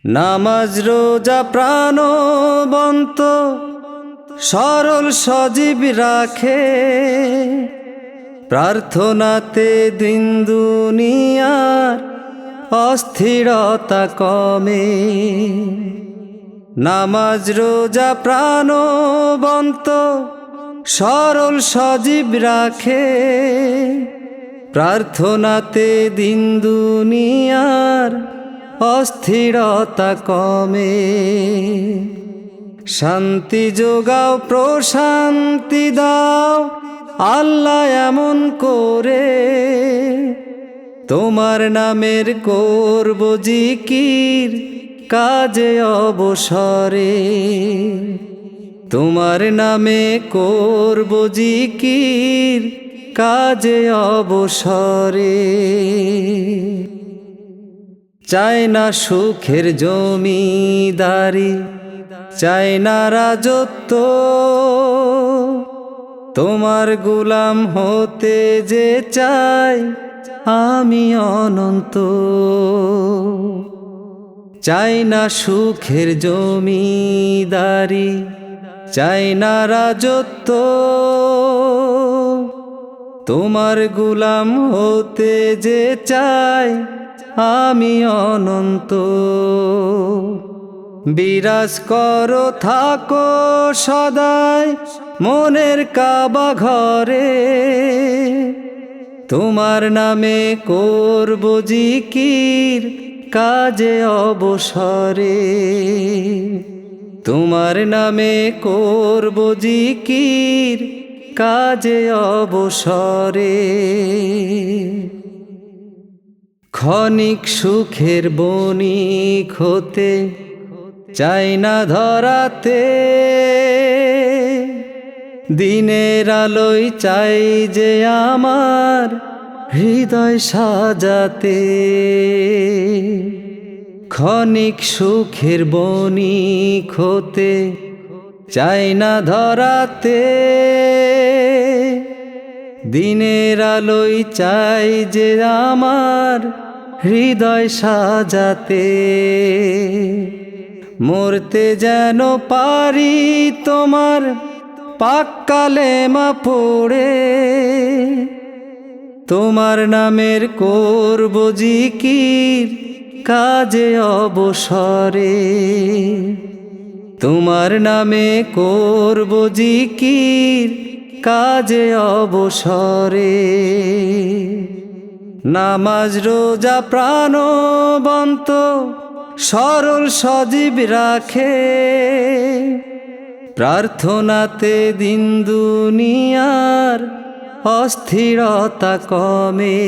নামাজ রোজা প্রাণবন্ত সরল সজীব রাখে, প্রার্থনাতে দিন দুনিয়ার অস্থিরতা কমে। নামাজ রোজা প্রাণবন্ত সরল সজীব রাখে, প্রার্থনাতে দিন দুনিয়ার অস্থিরতা কমে। শান্তি যোগাও প্রশান্তি দাও আল্লাহ এমন করে, তোমার নামের করব জিকির কাজে অবসরে। তোমার নামে করব জিকির কাজে অবসরে। চাই না সুখের জমিদারি, চাই না রাজত্ব, তোমার গোলাম হতে যে চাই আমি অনন্ত। চাই না সুখের জমিদারি, চাই না রাজত্ব, তোমার গোলাম হতে যে চাই আমি অনন্ত। বিরাজ করো থাকো সদাই মনের কাবা ঘরে, তোমার নামে করব জিকির কাজে অবসরে। তোমার নামে করব জিকির কাজে অবসরে। ক্ষণিক সুখের বণিক হতে চাই না ধরাতে, দিনের আলোয় চাই যে আমার হৃদয় সাজাতে। ক্ষণিক সুখের বণিক হতে চাই না ধরাতে, দিনের আলোয় চাই যে আমার হৃদয় সাজাতে। মরতে যেন পারি তোমার পাক কালেমা পড়ে, তোমার নামের করব জিকির কাজে অবসরে। তোমার নামে করব জিকির কাজে অবসরে। নামাজ রোজা প্রাণবন্ত সরল সজীব রাখে, প্রার্থনাতে দিন দুনিয়ার অস্থিরতা কমে।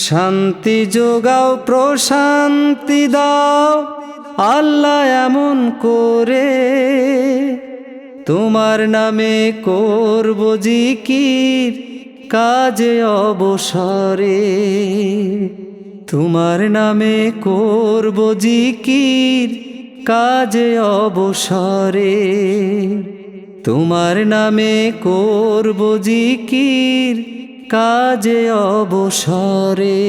শান্তি যোগাও প্রশান্তি দাও আল্লাহ এমন করে, তোমার নামে করব জিকির কাজে অবসরে। তোমার নামে করব জিকির কাজে অবসরে। তোমার নামে করব জিকির কাজে অবসরে।